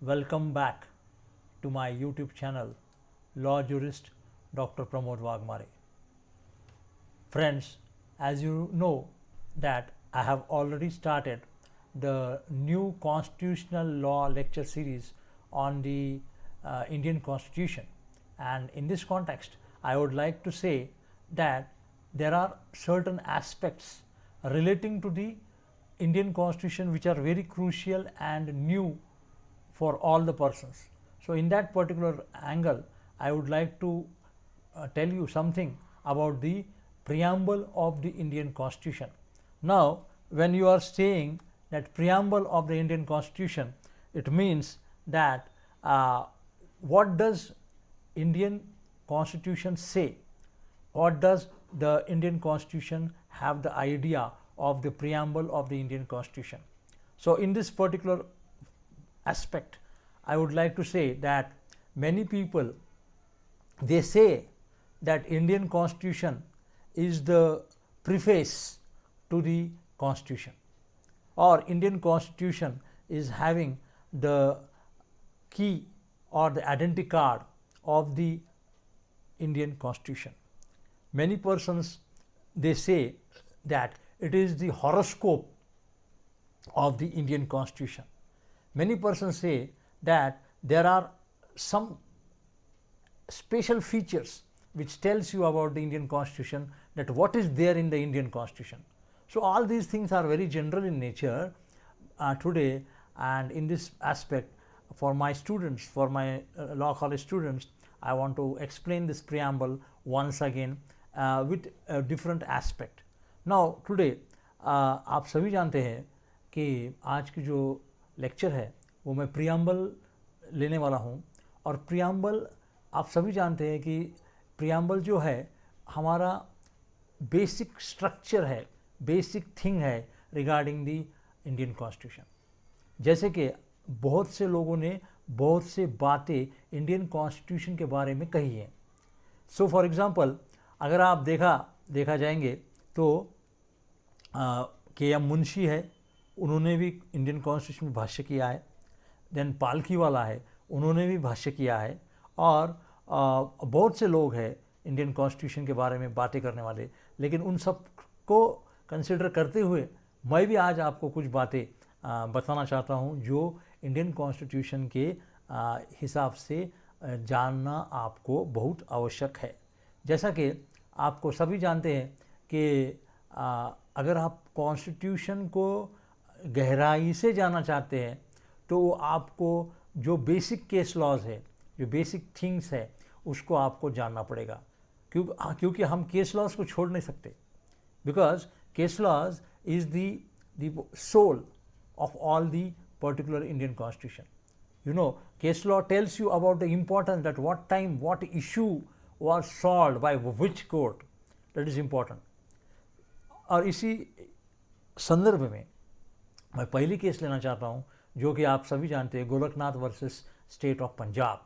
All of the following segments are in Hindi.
Welcome back to my YouTube channel, Law Jurist Dr. Pramod Wagmare. Friends, as you know that I have already started the new constitutional law lecture series on the Indian Constitution, and in this context I would like to say that there are certain aspects relating to the Indian Constitution which are very crucial and new for all the persons. So in that particular angle, I would like to tell you something about the preamble of the Indian Constitution. Now, when you are saying that preamble of the Indian Constitution, it means that what does Indian Constitution say? What does the Indian Constitution have the idea of the preamble of the Indian Constitution? So in this particular aspect, I would like to say that many people, they say that Indian Constitution is the preface to the Constitution, or Indian Constitution is having the key or the identity card of the Indian Constitution. Many persons, they say that it is the horoscope of the Indian Constitution. Many persons say that there are some special features which tells you about the Indian Constitution, that what is there in the Indian Constitution. So all these things are very general in nature today, and in this aspect, for my students, for my law college students, I want to explain this preamble once again with a different aspect. Now today आप सभी जानते हैं कि आज की जो लेक्चर है वो मैं प्रियम्बल लेने वाला हूँ, और प्रियम्बल आप सभी जानते हैं कि प्रियम्बल जो है हमारा बेसिक स्ट्रक्चर है, बेसिक थिंग है रिगार्डिंग दी इंडियन कॉन्स्टिट्यूशन. जैसे कि बहुत से लोगों ने बहुत से बातें इंडियन कॉन्स्टिट्यूशन के बारे में कही हैं. सो फॉर एग्ज़ाम्पल, अगर आप देखा जाएंगे तो के एम मुंशी है, उन्होंने भी इंडियन कॉन्स्टिट्यूशन में भाष्य किया है. देन पालकी वाला है, उन्होंने भी भाष्य किया है. और बहुत से लोग हैं इंडियन कॉन्स्टिट्यूशन के बारे में बातें करने वाले, लेकिन उन सब को कंसिडर करते हुए मैं भी आज आपको कुछ बातें बताना चाहता हूं जो इंडियन कॉन्स्टिट्यूशन के हिसाब से जानना आपको बहुत आवश्यक है. जैसा कि आपको सभी जानते हैं कि अगर आप कॉन्स्टिट्यूशन को गहराई से जानना चाहते हैं तो आपको जो बेसिक केस लॉज है, जो बेसिक थिंग्स है, उसको आपको जानना पड़ेगा. क्योंकि हम केस लॉज को छोड़ नहीं सकते, because case laws is the soul of all the particular Indian Constitution. You know, case law tells you about the importance, that what time, what issue was solved by which court. That is important. और इसी संदर्भ में मैं पहली केस लेना चाहता हूँ जो कि आप सभी जानते हैं, Gorakhnath versus state of Punjab.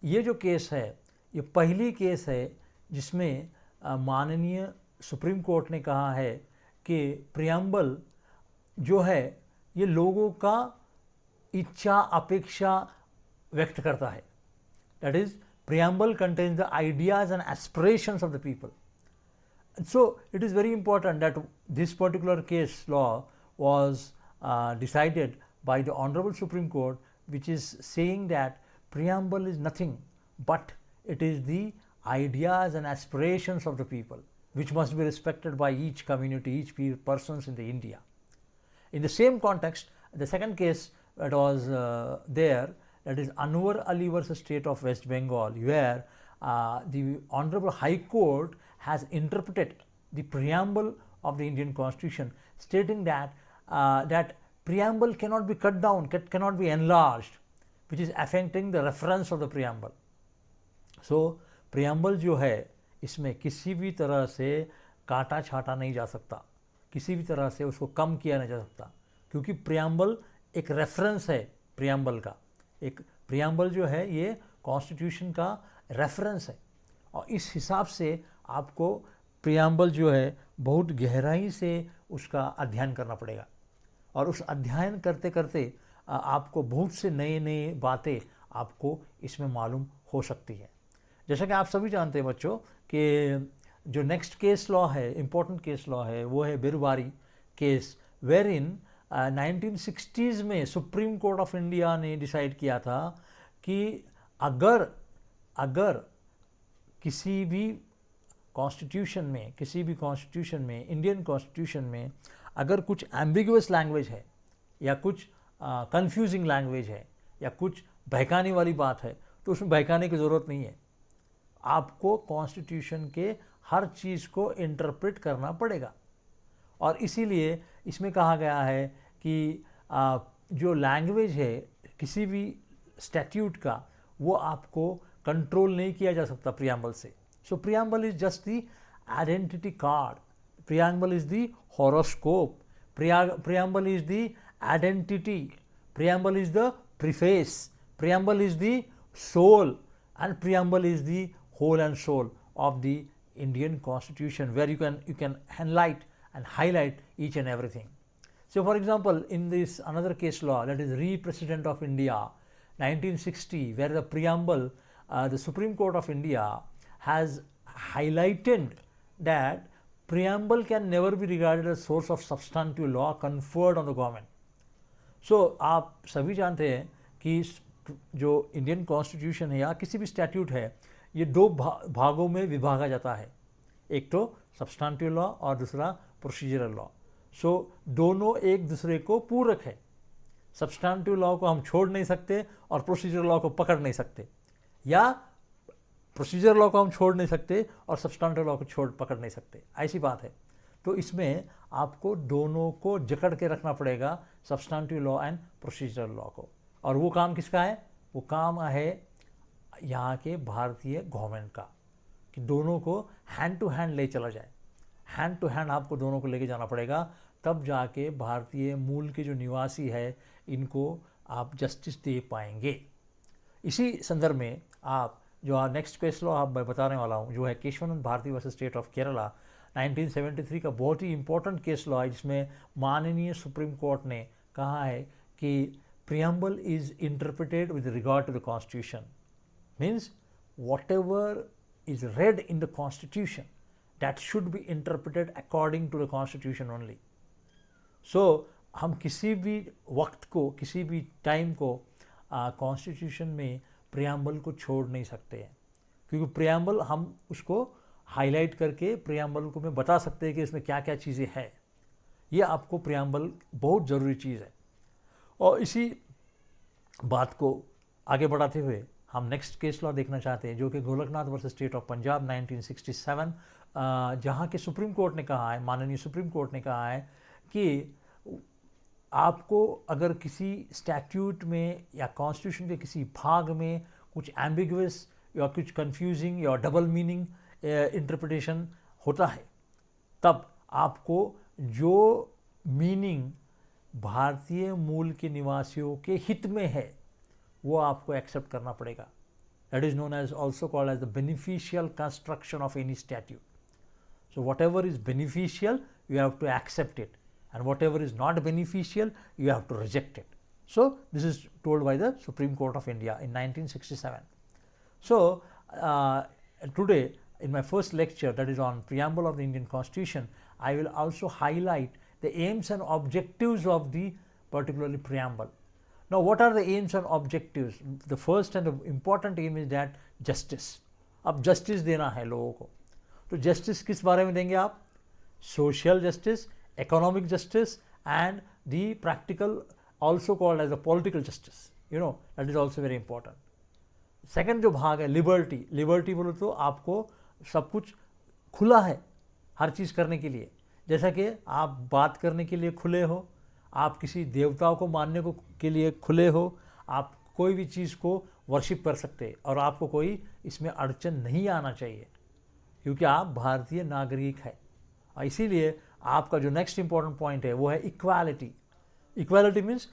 ये जो केस है, ये पहली केस है जिसमें माननीय सुप्रीम कोर्ट ने कहा है कि प्रियम्बल जो है ये लोगों का इच्छा अपेक्षा व्यक्त करता है. That is, preamble contains the ideas and aspirations of the people. So it is very important that this particular case law was decided by the Honorable Supreme Court, which is saying that preamble is nothing but it is the ideas and aspirations of the people, which must be respected by each community, each persons in the India. In the same context, the second case that was there, that is Anwar Ali versus State of West Bengal, where the Honorable High Court has interpreted the preamble of the Indian Constitution, stating that that preamble cannot be cut down, cannot be enlarged, which is affecting the reference of the preamble. So preamble जो है इसमें किसी भी तरह से काटा छाटा नहीं जा सकता, किसी भी तरह से उसको कम किया नहीं जा सकता, क्योंकि प्रियम्बल एक रेफरेंस है. प्रियम्बल का एक प्रियम्बल जो है ये कॉन्स्टिट्यूशन का रेफरेंस है, और इस हिसाब से आपको प्रियम्बल जो है बहुत गहराई से उसका अध्ययन करना पड़ेगा. और उस अध्ययन करते करते आपको बहुत से नए नए बातें आपको इसमें मालूम हो सकती है। जैसा कि आप सभी जानते हैं बच्चों कि जो नेक्स्ट केस लॉ है, इम्पोर्टेंट केस लॉ है, वो है बिरबारी केस, वेर इन 1960s में सुप्रीम कोर्ट ऑफ इंडिया ने डिसाइड किया था कि अगर किसी भी कॉन्स्टिट्यूशन में इंडियन कॉन्स्टिट्यूशन में अगर कुछ एम्बिगुअस लैंग्वेज है या कुछ कंफ्यूजिंग लैंग्वेज है या कुछ बहकाने वाली बात है, तो उसमें बहकाने की ज़रूरत नहीं है। आपको कॉन्स्टिट्यूशन के हर चीज़ को इंटरप्रेट करना पड़ेगा। और इसीलिए इसमें कहा गया है कि जो लैंग्वेज है किसी भी स्टैट्यूट का, वो आपको कंट्रोल नहीं किया जा सकता प्रियम्बल से। So preamble is just the identity card, preamble is the horoscope, preamble is the identity, preamble is the preface, preamble is the soul, and preamble is the whole and soul of the Indian Constitution, where you can highlight each and everything. So for example, in this another case law, that is Re-President of India 1960, where the preamble, the Supreme Court of India has highlighted that preamble can never be regarded as source of substantive law conferred on the government. So आप सभी जानते हैं कि जो इंडियन कॉन्स्टिट्यूशन है या किसी भी स्टैट्यूट है, ये दो भागों में विभागा जाता है, एक तो सब्सटेंटिव लॉ और दूसरा प्रोसीजरल लॉ। सो दोनों एक दूसरे को पूरक है। सब्सटेंटिव लॉ को हम छोड़ नहीं सकते और प्रोसीजरल लॉ को पकड़ नहीं सकते, या प्रोसीजरल लॉ को हम छोड़ नहीं सकते और सब्सटेंटिव लॉ को पकड़ नहीं सकते, ऐसी बात है। तो इसमें आपको दोनों को जकड़ के रखना पड़ेगा, substantive law and procedural law को। और वो काम किसका है? वो काम है यहाँ के भारतीय गवर्नमेंट का, कि दोनों को हैंड टू हैंड ले चला जाए। हैंड टू हैंड आपको दोनों को लेके जाना पड़ेगा, तब जाके भारतीय मूल के जो निवासी है इनको आप जस्टिस दे पाएंगे। इसी संदर्भ में आप जो नेक्स्ट केस लॉ आप मैं बताने वाला हूँ, जो है Kesavananda Bharati versus state of Kerala 1973 का बहुत ही इंपॉर्टेंट केस लॉ है, जिसमें माननीय सुप्रीम कोर्ट ने कहा है कि preamble is interpreted with regard to the constitution, means whatever is read in the constitution that should be interpreted according to the constitution only. So हम किसी भी वक्त को, किसी भी टाइम को कॉन्स्टिट्यूशन में प्रियम्बल को छोड़ नहीं सकते हैं, क्योंकि प्रियम्बल हम उसको हाईलाइट करके प्रियम्बल को मैं बता सकते हैं कि इसमें क्या क्या चीज़ें हैं। ये आपको प्रियम्बल बहुत ज़रूरी चीज़ है। और इसी बात को आगे बढ़ाते हुए हम नेक्स्ट केस लॉ देखना चाहते हैं, जो कि Golaknath versus state of Punjab 1967, जहाँ के सुप्रीम कोर्ट ने कहा है, माननीय सुप्रीम कोर्ट ने कहा है कि आपको अगर किसी स्टैट्यूट में या कॉन्स्टिट्यूशन के किसी भाग में कुछ एम्बिगुअस या कुछ कंफ्यूजिंग या डबल मीनिंग इंटरप्रिटेशन होता है, तब आपको जो मीनिंग भारतीय मूल के निवासियों के हित में है वो आपको एक्सेप्ट करना पड़ेगा। That is known as also called as the beneficial construction of any statute. So whatever is beneficial you have to accept it, and whatever is not beneficial you have to reject it. So this is told by the supreme court of India in 1967. So today in my first lecture, that is on preamble of the Indian Constitution, I will also highlight the aims and objectives of the particularly preamble. Now what are the aims and objectives? The first and the important aim is that justice. अब justice देना है लोगों को, तो justice किस बारे में देंगे आप? Social justice, economic justice and the practical, also called as the political justice. You know, that is also very important. Second जो भाग है लिबर्टी, लिबर्टी बोलो तो आपको सब कुछ खुला है हर चीज़ करने के लिए, जैसा कि आप बात करने के लिए खुले हो, आप किसी देवताओं को मानने को के लिए खुले हो, आप कोई भी चीज़ को वर्शिप कर सकते और आपको कोई इसमें अड़चन नहीं आना चाहिए, क्योंकि आप भारतीय नागरिक है। इसीलिए आपका जो नेक्स्ट इम्पॉर्टेंट पॉइंट है वो है इक्वालिटी। इक्वालिटी मीन्स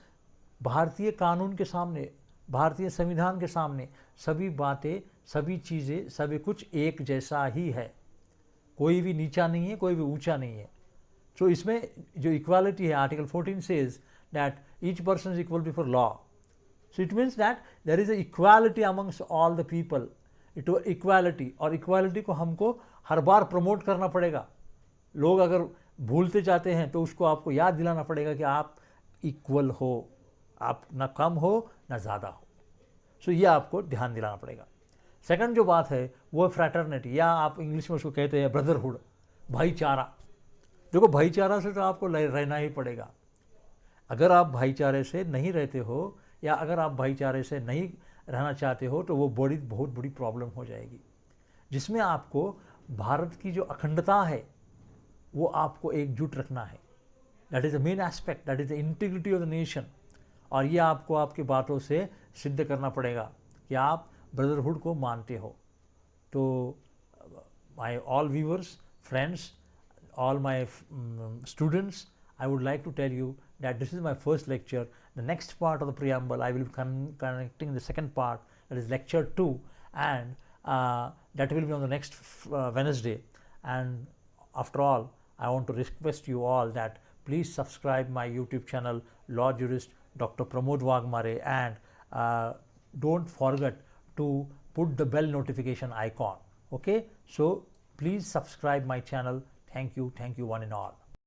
भारतीय कानून के सामने, भारतीय संविधान के सामने सभी बातें, सभी चीज़ें, सभी कुछ एक जैसा ही है, कोई भी नीचा नहीं है, कोई भी ऊंचा नहीं है। तो इसमें जो इक्वालिटी है, article 14 says that each person is equal before law. So it means that there is a equality amongst all the people. It was equality, और equality को हमको हर बार प्रमोट करना पड़ेगा. लोग अगर भूलते जाते हैं तो उसको आपको याद दिलाना पड़ेगा कि आप इक्वल हो, आप ना कम हो ना ज़्यादा हो. सो ये आपको ध्यान दिलाना पड़ेगा. सेकंड जो बात है वो फ्रैटर्निटी, या आप इंग्लिश में उसको कहते हैं ब्रदरहुड, भाईचारा. देखो भाईचारा से तो आपको रहना ही पड़ेगा. अगर आप भाईचारे से नहीं रहते हो या अगर आप भाईचारे से नहीं रहना चाहते हो तो वो बहुत बड़ी प्रॉब्लम हो जाएगी, जिसमें आपको भारत की जो अखंडता है वो आपको एकजुट रखना है. That is the main aspect, that is the integrity of the nation. और ये आपको आपकी बातों से सिद्ध करना पड़ेगा कि आप ब्रदरहुड को मानते हो. तो my all viewers, friends, all my students, I would like to tell you that this is my first lecture. The next part of the preamble I will be connecting the second part, that is lecture 2, and that will be on the next Wednesday. And after all, I want to request you all that please subscribe my YouTube channel Law Jurist Dr. Pramod Wagmare, and don't forget to put the bell notification icon. Okay, so please subscribe my channel. Thank you one and all.